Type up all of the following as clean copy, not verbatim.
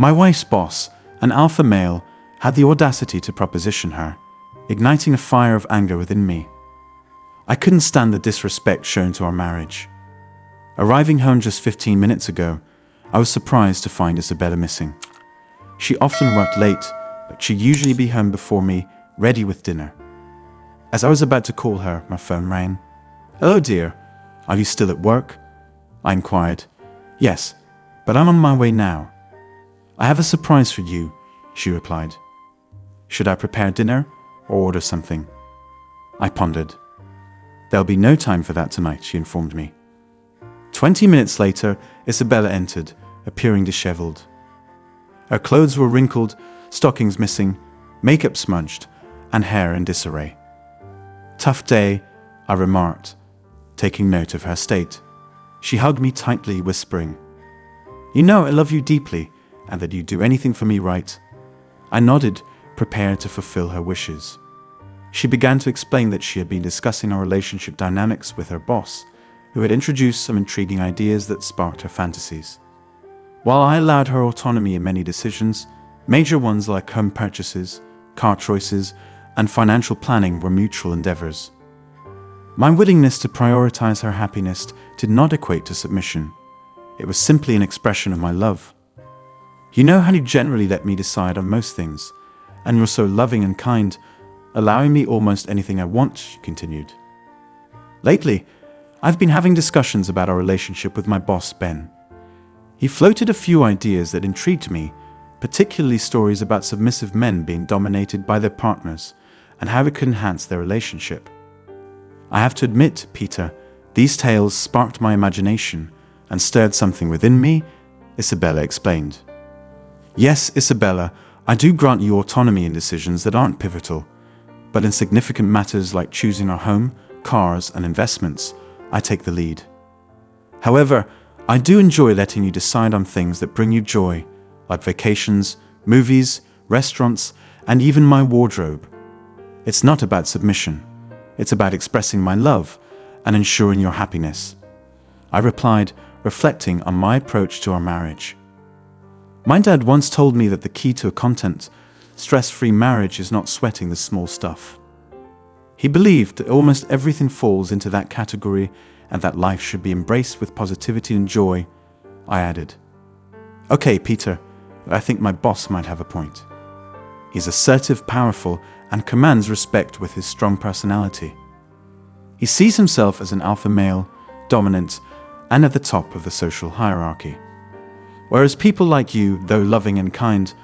My wife's boss, an alpha male, had the audacity to proposition her, igniting a fire of anger within me. I couldn't stand the disrespect shown to our marriage. Arriving home just 15 minutes ago, I was surprised to find Isabella missing. She often worked late, but she'd usually be home before me, ready with dinner. As I was about to call her, my phone rang. "Hello, dear. Are you still at work?" I inquired. "Yes, but I'm on my way now." "I have a surprise for you," she replied. "Should I prepare dinner or order something?" I pondered. "There'll be no time for that tonight," she informed me. 20 minutes later, Isabella entered, appearing disheveled. Her clothes were wrinkled, stockings missing, makeup smudged, and hair in disarray. "Tough day," I remarked, taking note of her state. She hugged me tightly, whispering, "You know I love you deeply, and that you'd do anything for me, right?" I nodded, prepared to fulfill her wishes. She began to explain that she had been discussing our relationship dynamics with her boss, who had introduced some intriguing ideas that sparked her fantasies. While I allowed her autonomy in many decisions, major ones like home purchases, car choices, and financial planning were mutual endeavors. My willingness to prioritize her happiness did not equate to submission. It was simply an expression of my love. "You know how you generally let me decide on most things, and you're so loving and kind, allowing me almost anything I want," she continued. "Lately, I've been having discussions about our relationship with my boss, Ben. He floated a few ideas that intrigued me, particularly stories about submissive men being dominated by their partners and how it could enhance their relationship. I have to admit, Peter, these tales sparked my imagination and stirred something within me," Isabella explained. "Yes, Isabella, I do grant you autonomy in decisions that aren't pivotal, but in significant matters like choosing our home, cars, and investments, I take the lead. However, I do enjoy letting you decide on things that bring you joy, like vacations, movies, restaurants, and even my wardrobe. It's not about submission. It's about expressing my love and ensuring your happiness," I replied, reflecting on my approach to our marriage. My dad once told me that the key to a content, stress-free marriage is not sweating the small stuff. He believed that almost everything falls into that category and that life should be embraced with positivity and joy. I added, "Okay, Peter, I think my boss might have a point. He's assertive, powerful, and commands respect with his strong personality. He sees himself as an alpha male, dominant, and at the top of the social hierarchy. Whereas people like you, though loving and kind,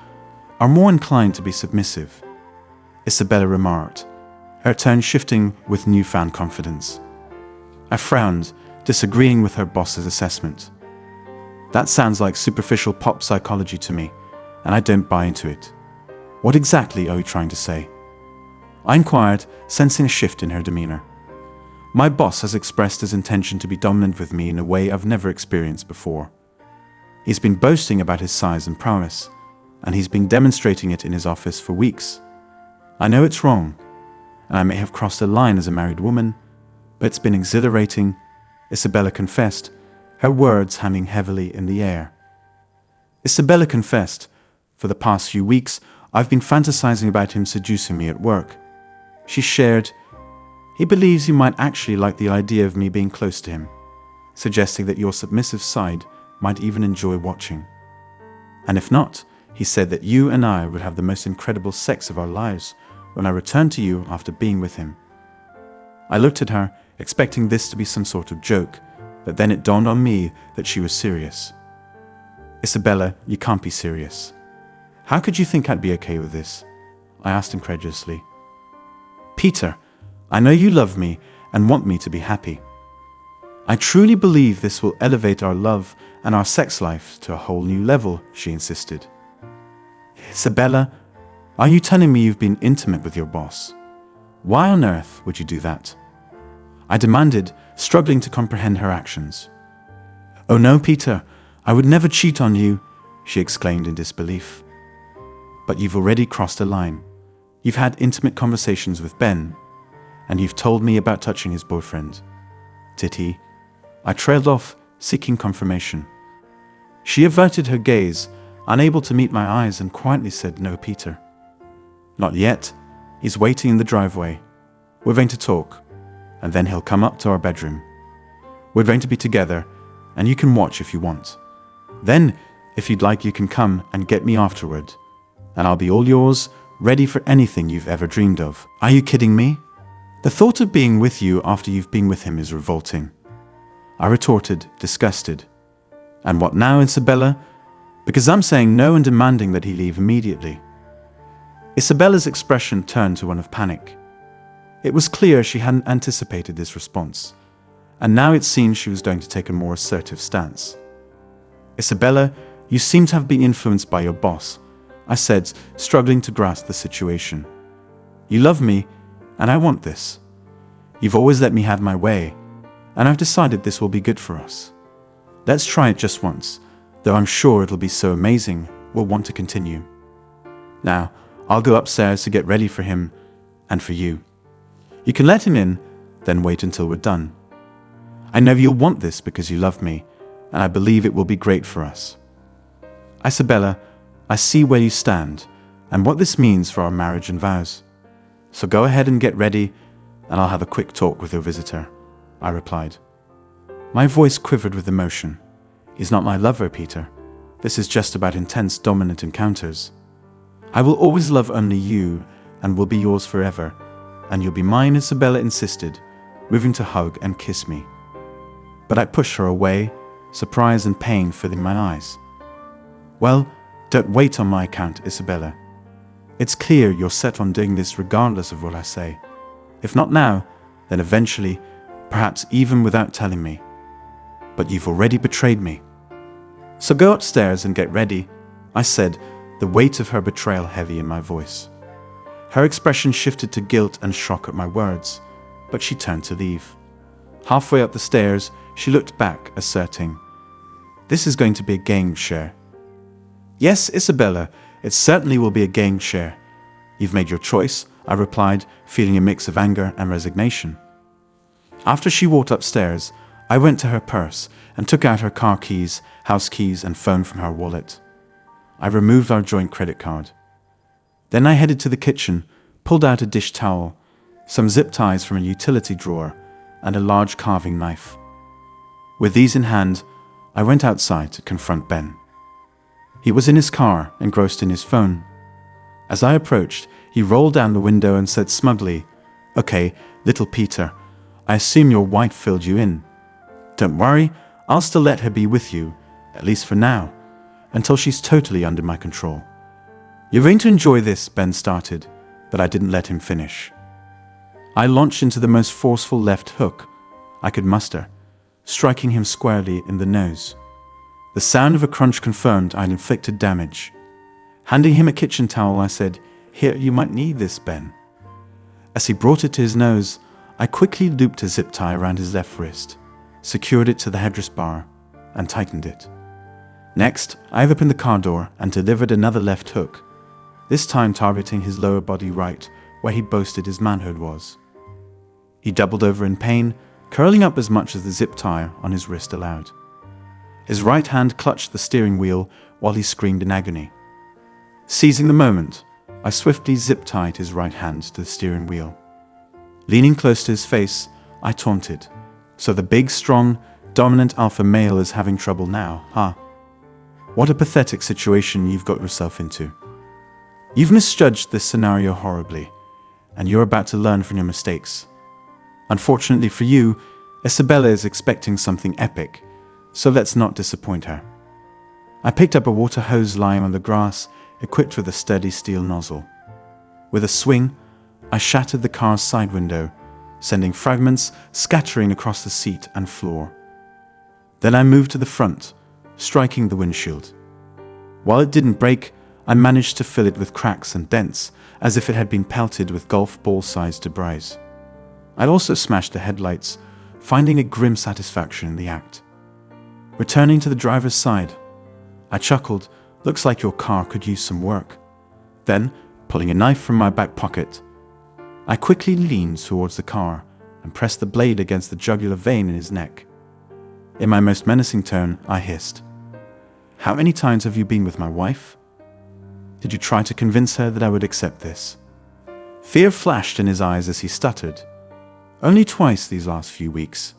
are more inclined to be submissive," Isabella remarked, her tone shifting with newfound confidence. I frowned, disagreeing with her boss's assessment. "That sounds like superficial pop psychology to me, and I don't buy into it. What exactly are you trying to say?" I inquired, sensing a shift in her demeanor. "My boss has expressed his intention to be dominant with me in a way I've never experienced before. He's been boasting about his size and prowess, and he's been demonstrating it in his office for weeks. I know it's wrong, and I may have crossed a line as a married woman, but it's been exhilarating," Isabella confessed, her words hanging heavily in the air. Isabella confessed, "For the past few weeks, I've been fantasizing about him seducing me at work." She shared, "He believes you might actually like the idea of me being close to him, suggesting that your submissive side might even enjoy watching. And if not, he said that you and I would have the most incredible sex of our lives when I returned to you after being with him." I looked at her, expecting this to be some sort of joke, but then it dawned on me that she was serious. "Isabella, you can't be serious. How could you think I'd be okay with this?" I asked incredulously. "Peter, I know you love me and want me to be happy. I truly believe this will elevate our love and our sex life to a whole new level," she insisted. "Isabella, are you telling me you've been intimate with your boss? Why on earth would you do that?" I demanded, struggling to comprehend her actions. "Oh no, Peter, I would never cheat on you," she exclaimed in disbelief. "But you've already crossed a line. You've had intimate conversations with Ben, and you've told me about touching his boyfriend. Did he?" I trailed off, seeking confirmation. She averted her gaze, unable to meet my eyes, and quietly said, "No, Peter." "Not yet. He's waiting in the driveway. We're going to talk, and then he'll come up to our bedroom. We're going to be together, and you can watch if you want. Then, if you'd like, you can come and get me afterward, and I'll be all yours, ready for anything you've ever dreamed of." "Are you kidding me? The thought of being with you after you've been with him is revolting," I retorted, disgusted. "And what now, Isabella? Because I'm saying no and demanding that he leave immediately." Isabella's expression turned to one of panic. It was clear she hadn't anticipated this response, and now it seemed she was going to take a more assertive stance. "Isabella, you seem to have been influenced by your boss," I said, struggling to grasp the situation. "You love me, and I want this. You've always let me have my way, and I've decided this will be good for us. Let's try it just once, though I'm sure it'll be so amazing we'll want to continue. Now, I'll go upstairs to get ready for him and for you. You can let him in, then wait until we're done. I know you'll want this because you love me, and I believe it will be great for us. Isabella, I see where you stand and what this means for our marriage and vows. So go ahead and get ready, and I'll have a quick talk with your visitor," I replied. My voice quivered with emotion. "He's not my lover, Peter. This is just about intense, dominant encounters. I will always love only you and will be yours forever, and you'll be mine," Isabella insisted, moving to hug and kiss me. But I pushed her away, surprise and pain filling my eyes. "Well, don't wait on my account, Isabella. It's clear you're set on doing this regardless of what I say. If not now, then eventually, perhaps even without telling me. But you've already betrayed me. So go upstairs and get ready," I said, the weight of her betrayal heavy in my voice. Her expression shifted to guilt and shock at my words, but she turned to leave. Halfway up the stairs, she looked back, asserting, "This is going to be a game share." "Yes, Isabella, it certainly will be a game share. You've made your choice," I replied, feeling a mix of anger and resignation. After she walked upstairs, I went to her purse and took out her car keys, house keys, and phone from her wallet. I removed our joint credit card. Then I headed to the kitchen, pulled out a dish towel, some zip ties from a utility drawer, and a large carving knife. With these in hand, I went outside to confront Ben. He was in his car, engrossed in his phone. As I approached, he rolled down the window and said smugly, "Okay, little Peter, I assume your wife filled you in. Don't worry, I'll still let her be with you, at least for now, until she's totally under my control." "You're going to enjoy this," Ben started, but I didn't let him finish. I launched into the most forceful left hook I could muster, striking him squarely in the nose. The sound of a crunch confirmed I'd inflicted damage. Handing him a kitchen towel, I said, "Here, you might need this, Ben." As he brought it to his nose, I quickly looped a zip tie around his left wrist, secured it to the headrest bar, and tightened it. Next, I opened the car door and delivered another left hook, this time targeting his lower body right, where he boasted his manhood was. He doubled over in pain, curling up as much as the zip tie on his wrist allowed. His right hand clutched the steering wheel while he screamed in agony. Seizing the moment, I swiftly zip-tied his right hand to the steering wheel. Leaning close to his face, I taunted, "So the big, strong, dominant alpha male is having trouble now, huh? What a pathetic situation you've got yourself into. You've misjudged this scenario horribly, and you're about to learn from your mistakes. Unfortunately for you, Isabella is expecting something epic, so let's not disappoint her." I picked up a water hose lying on the grass, equipped with a sturdy steel nozzle. With a swing, I shattered the car's side window, sending fragments scattering across the seat and floor. Then I moved to the front, striking the windshield. While it didn't break, I managed to fill it with cracks and dents, as if it had been pelted with golf ball-sized debris. I'd also smashed the headlights, finding a grim satisfaction in the act. Returning to the driver's side, I chuckled, "Looks like your car could use some work." Then, pulling a knife from my back pocket, I quickly leaned towards the car and pressed the blade against the jugular vein in his neck. In my most menacing tone, I hissed, How many times have you been with my wife? Did you try to convince her that I would accept this? Fear flashed in his eyes as he stuttered. Only twice these last few weeks.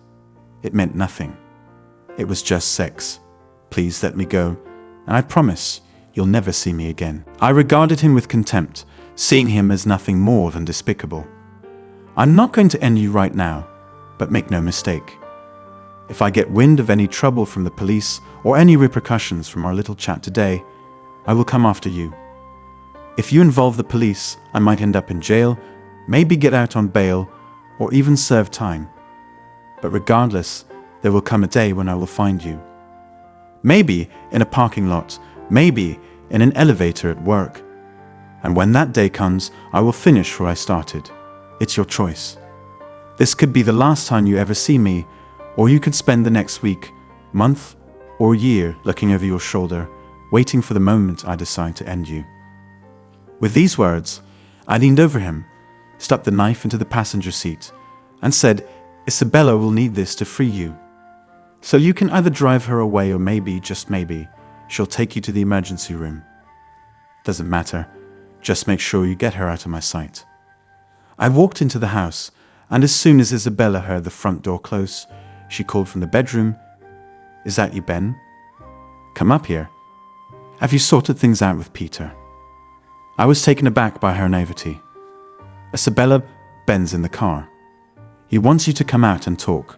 It meant nothing. It was just sex. Please let me go, and I promise you'll never see me again. I regarded him with contempt, seeing him as nothing more than despicable. I'm not going to end you right now, but make no mistake. If I get wind of any trouble from the police or any repercussions from our little chat today, I will come after you. If you involve the police, I might end up in jail, maybe get out on bail, or even serve time. But regardless, there will come a day when I will find you. Maybe in a parking lot, maybe in an elevator at work. And when that day comes, I will finish where I started. It's your choice. This could be the last time you ever see me, or you could spend the next week, month, or year looking over your shoulder, waiting for the moment I decide to end you. With these words, I leaned over him, stuck the knife into the passenger seat, and said, Isabella will need this to free you. So you can either drive her away or maybe, just maybe, she'll take you to the emergency room. Doesn't matter, just make sure you get her out of my sight. I walked into the house, and as soon as Isabella heard the front door close, she called from the bedroom, Is that you, Ben? Come up here. Have you sorted things out with Peter? I was taken aback by her naivety. Isabella, Ben's in the car. He wants you to come out and talk.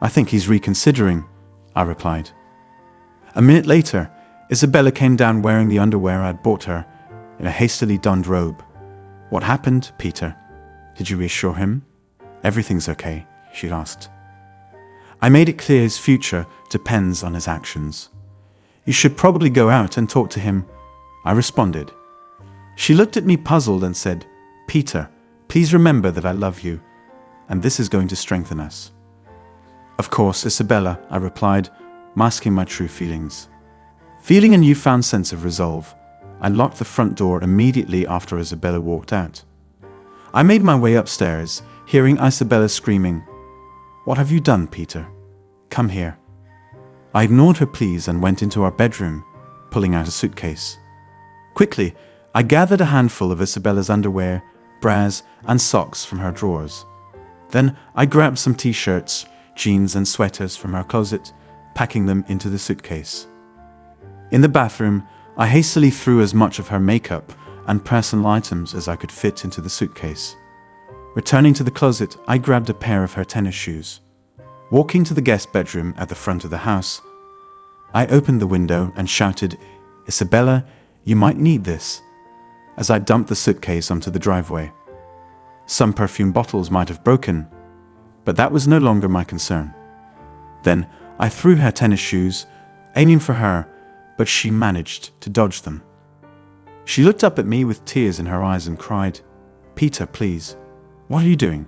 I think he's reconsidering, I replied. A minute later, Isabella came down wearing the underwear I'd bought her, in a hastily donned robe. What happened, Peter? Did you reassure him? Everything's okay, she asked. I made it clear his future depends on his actions. You should probably go out and talk to him, I responded. She looked at me puzzled and said, Peter, please remember that I love you, and this is going to strengthen us. Of course, Isabella, I replied, masking my true feelings. Feeling a newfound sense of resolve, I locked the front door immediately after Isabella walked out. I made my way upstairs, hearing Isabella screaming, What have you done, Peter? Come here. I ignored her pleas and went into our bedroom, pulling out a suitcase. Quickly, I gathered a handful of Isabella's underwear, bras, and socks from her drawers. Then I grabbed some t-shirts, jeans, and sweaters from her closet, packing them into the suitcase. In the bathroom, I hastily threw as much of her makeup and personal items as I could fit into the suitcase. Returning to the closet, I grabbed a pair of her tennis shoes. Walking to the guest bedroom at the front of the house, I opened the window and shouted, Isabella, you might need this, as I dumped the suitcase onto the driveway. Some perfume bottles might have broken, but that was no longer my concern. Then I threw her tennis shoes, aiming for her, but she managed to dodge them. She looked up at me with tears in her eyes and cried, Peter, please, what are you doing?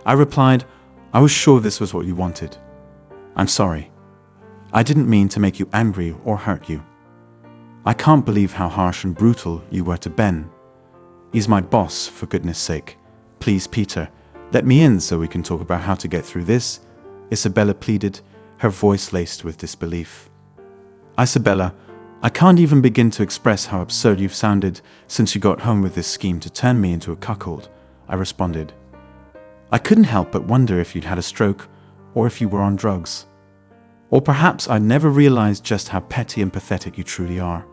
I replied, I was sure this was what you wanted. I'm sorry. I didn't mean to make you angry or hurt you. I can't believe how harsh and brutal you were to Ben. He's my boss, for goodness sake. Please, Peter, let me in so we can talk about how to get through this, Isabella pleaded, her voice laced with disbelief. Isabella, I can't even begin to express how absurd you've sounded since you got home with this scheme to turn me into a cuckold, I responded. I couldn't help but wonder if you'd had a stroke or if you were on drugs. Or perhaps I'd never realized just how petty and pathetic you truly are.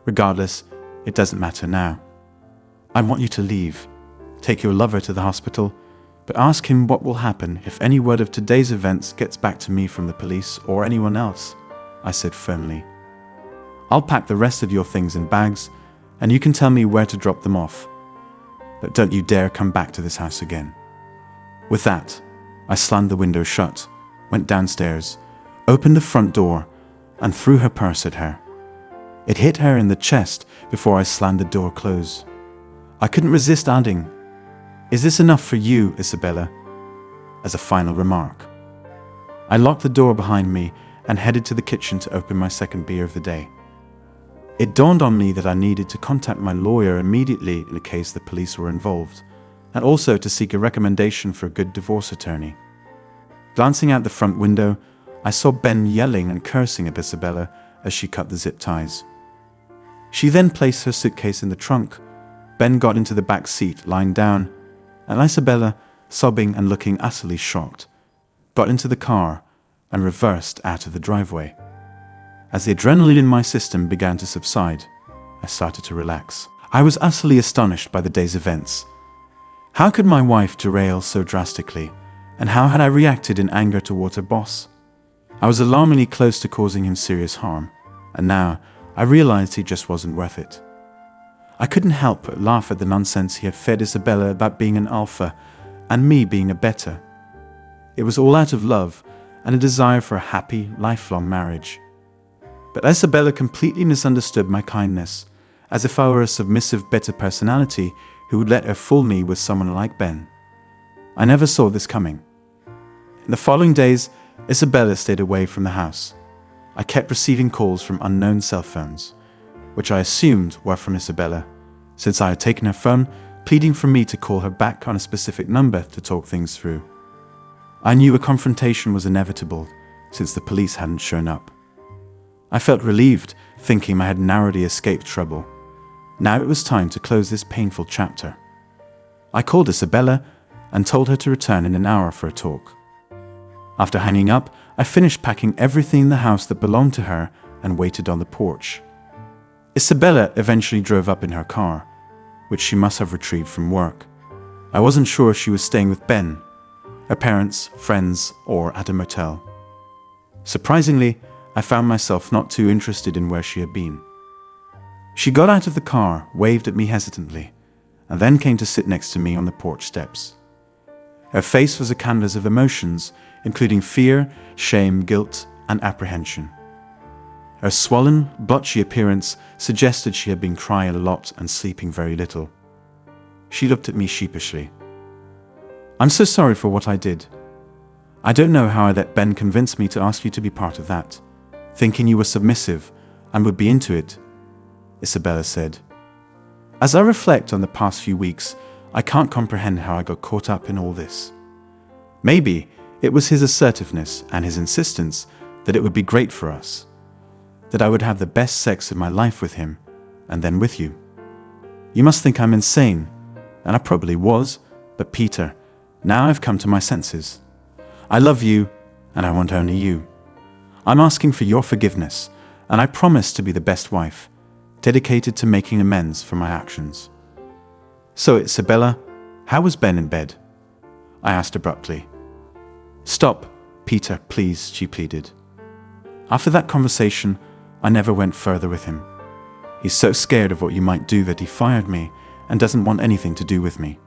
Regardless, it doesn't matter now. I want you to leave. Take your lover to the hospital, but ask him what will happen if any word of today's events gets back to me from the police or anyone else, I said firmly. I'll pack the rest of your things in bags, and you can tell me where to drop them off. But don't you dare come back to this house again. With that, I slammed the window shut, went downstairs, opened the front door, and threw her purse at her. It hit her in the chest before I slammed the door close. I couldn't resist adding, Is this enough for you, Isabella? As a final remark. I locked the door behind me and headed to the kitchen to open my second beer of the day. It dawned on me that I needed to contact my lawyer immediately in case the police were involved, and also to seek a recommendation for a good divorce attorney. Glancing out the front window, I saw Ben yelling and cursing at Isabella as she cut the zip ties. She then placed her suitcase in the trunk. Ben got into the back seat, lying down, and Isabella, sobbing and looking utterly shocked, got into the car and reversed out of the driveway. As the adrenaline in my system began to subside, I started to relax. I was utterly astonished by the day's events. How could my wife derail so drastically, and how had I reacted in anger towards her boss? I was alarmingly close to causing him serious harm, and now I realized he just wasn't worth it. I couldn't help but laugh at the nonsense he had fed Isabella about being an alpha and me being a beta. It was all out of love and a desire for a happy, lifelong marriage. But Isabella completely misunderstood my kindness, as if I were a submissive beta personality who would let her fool me with someone like Ben. I never saw this coming. In the following days, Isabella stayed away from the house. I kept receiving calls from unknown cell phones, which I assumed were from Isabella, since I had taken her phone, pleading for me to call her back on a specific number to talk things through. I knew a confrontation was inevitable, since the police hadn't shown up. I felt relieved, thinking I had narrowly escaped trouble. Now it was time to close this painful chapter. I called Isabella and told her to return in an hour for a talk. After hanging up, I finished packing everything in the house that belonged to her and waited on the porch. Isabella eventually drove up in her car, which she must have retrieved from work. I wasn't sure if she was staying with Ben, her parents, friends, or at a motel. Surprisingly, I found myself not too interested in where she had been. She got out of the car, waved at me hesitantly, and then came to sit next to me on the porch steps. Her face was a canvas of emotions, including fear, shame, guilt, and apprehension. Her swollen, blotchy appearance suggested she had been crying a lot and sleeping very little. She looked at me sheepishly. "I'm so sorry for what I did. I don't know how I let Ben convince me to ask you to be part of that, thinking you were submissive and would be into it," Isabella said. "As I reflect on the past few weeks, I can't comprehend how I got caught up in all this. Maybe it was his assertiveness and his insistence that it would be great for us, that I would have the best sex of my life with him, and then with you. You must think I'm insane, and I probably was, but Peter, now I've come to my senses. I love you, and I want only you. I'm asking for your forgiveness, and I promise to be the best wife, dedicated to making amends for my actions." "So, Isabella, how was Ben in bed?" I asked abruptly. "Stop, Peter, please," she pleaded. After that conversation, I never went further with him. He's so scared of what you might do that he fired me and doesn't want anything to do with me.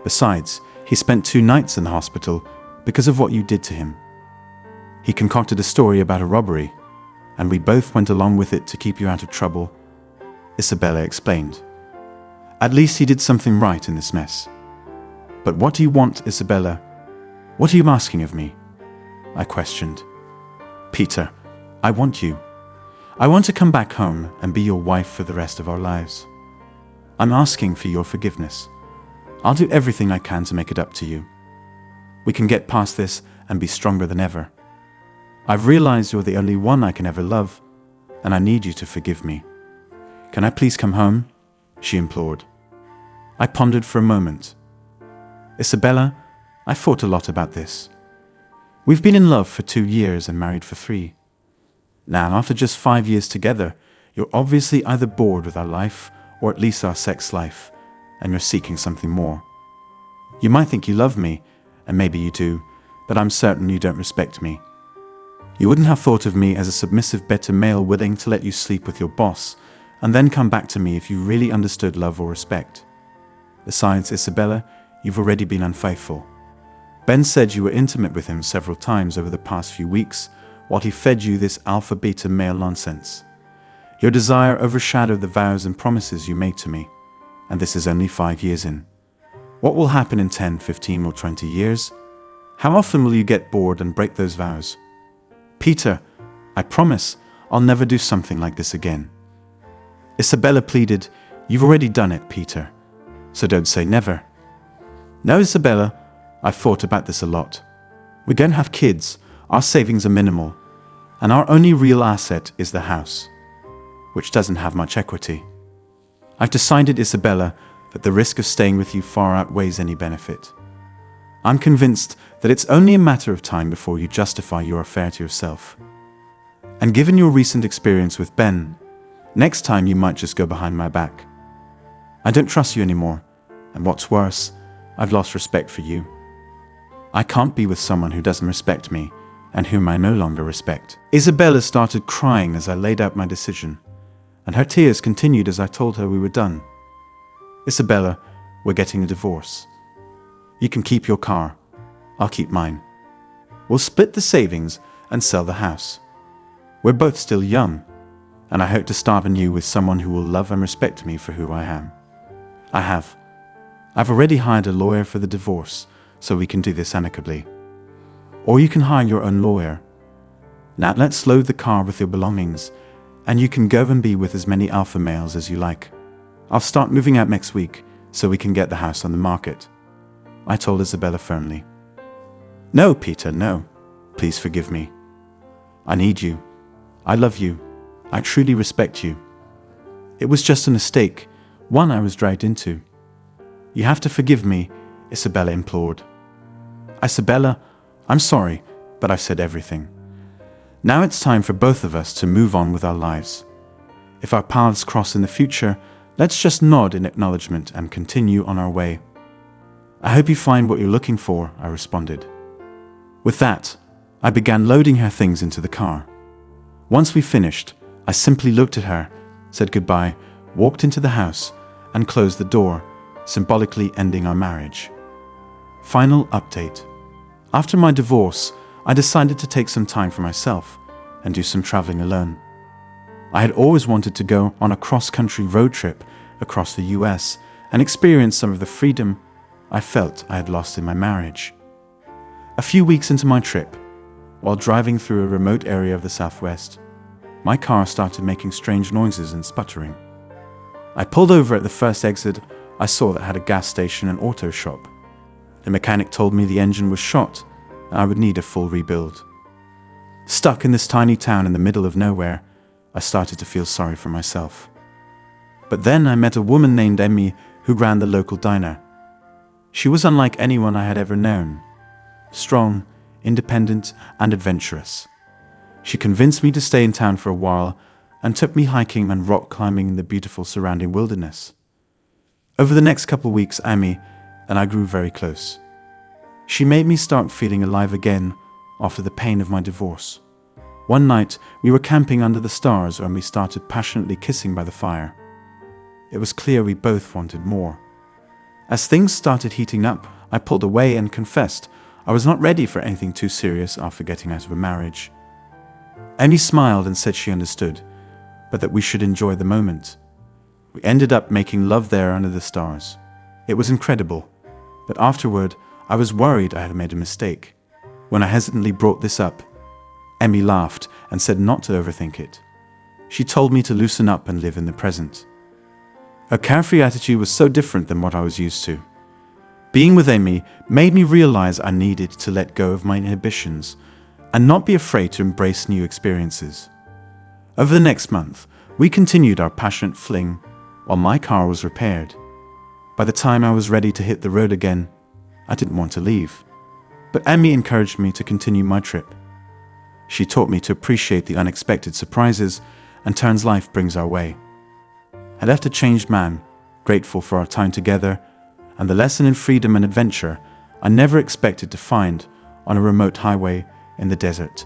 Besides, he spent 2 nights in the hospital because of what you did to him. He concocted a story about a robbery, and we both went along with it to keep you out of trouble," Isabella explained. "At least he did something right in this mess. But what do you want, Isabella? What are you asking of me?" I questioned. "Peter, I want you. I want to come back home and be your wife for the rest of our lives. I'm asking for your forgiveness. I'll do everything I can to make it up to you. We can get past this and be stronger than ever. I've realized you're the only one I can ever love, and I need you to forgive me. Can I please come home?" she implored. I pondered for a moment. "Isabella, I thought a lot about this. We've been in love for 2 years and married for 3. Now, after just 5 years together, you're obviously either bored with our life, or at least our sex life, and you're seeking something more. You might think you love me, and maybe you do, but I'm certain you don't respect me. You wouldn't have thought of me as a submissive beta male willing to let you sleep with your boss, and then come back to me if you really understood love or respect. Besides, Isabella, you've already been unfaithful. Ben said you were intimate with him several times over the past few weeks, while he fed you this alpha-beta male nonsense. Your desire overshadowed the vows and promises you made to me, and this is only 5 years in. What will happen in 10, 15, or 20 years? How often will you get bored and break those vows? Peter, I promise I'll never do something like this again." Isabella pleaded, "You've already done it, Peter, so don't say never." "No, Isabella, I've thought about this a lot. We're going to have kids, our savings are minimal, and our only real asset is the house, which doesn't have much equity. I've decided, Isabella, that the risk of staying with you far outweighs any benefit. I'm convinced that it's only a matter of time before you justify your affair to yourself. And given your recent experience with Ben, next time you might just go behind my back. I don't trust you anymore, and what's worse, I've lost respect for you. I can't be with someone who doesn't respect me, and whom I no longer respect. Isabella started crying as I laid out my decision, and her tears continued as I told her we were done. Isabella, we're getting a divorce. You can keep your car. I'll keep mine. We'll split the savings and sell the house. We're both still young, and I hope to start anew with someone who will love and respect me for who I am. I've already hired a lawyer for the divorce, so we can do this amicably. Or you can hire your own lawyer. Now let's load the car with your belongings, and you can go and be with as many alpha males as you like. I'll start moving out next week, so we can get the house on the market, I told Isabella firmly. No, Peter, no. Please forgive me. I need you. I love you. I truly respect you. It was just a mistake, one I was dragged into. You have to forgive me, Isabella implored. Isabella, I'm sorry, but I've said everything. Now it's time for both of us to move on with our lives. If our paths cross in the future, let's just nod in acknowledgement and continue on our way. I hope you find what you're looking for, I responded. With that, I began loading her things into the car. Once we finished, I simply looked at her, said goodbye, walked into the house, and closed the door, symbolically ending our marriage. Final update. After my divorce, I decided to take some time for myself and do some traveling alone. I had always wanted to go on a cross-country road trip across the US and experience some of the freedom I felt I had lost in my marriage. A few weeks into my trip, while driving through a remote area of the Southwest, my car started making strange noises and sputtering. I pulled over at the first exit I saw that had a gas station and auto shop. The mechanic told me the engine was shot and I would need a full rebuild. Stuck in this tiny town in the middle of nowhere, I started to feel sorry for myself. But then I met a woman named Emmy who ran the local diner. She was unlike anyone I had ever known. Strong, independent, and adventurous. She convinced me to stay in town for a while and took me hiking and rock climbing in the beautiful surrounding wilderness. Over the next couple of weeks, Emmy and I grew very close. She made me start feeling alive again after the pain of my divorce. One night, we were camping under the stars when we started passionately kissing by the fire. It was clear we both wanted more. As things started heating up, I pulled away and confessed I was not ready for anything too serious after getting out of a marriage. Emmy smiled and said she understood, but that we should enjoy the moment. We ended up making love there under the stars. It was incredible, but afterward, I was worried I had made a mistake. When I hesitantly brought this up, Emmy laughed and said not to overthink it. She told me to loosen up and live in the present. Her carefree attitude was so different than what I was used to. Being with Emmy made me realize I needed to let go of my inhibitions and not be afraid to embrace new experiences. Over the next month, we continued our passionate fling while my car was repaired. By the time I was ready to hit the road again, I didn't want to leave. But Emmy encouraged me to continue my trip. She taught me to appreciate the unexpected surprises and turns life brings our way. I left a changed man, grateful for our time together, and the lesson in freedom and adventure I never expected to find on a remote highway in the desert.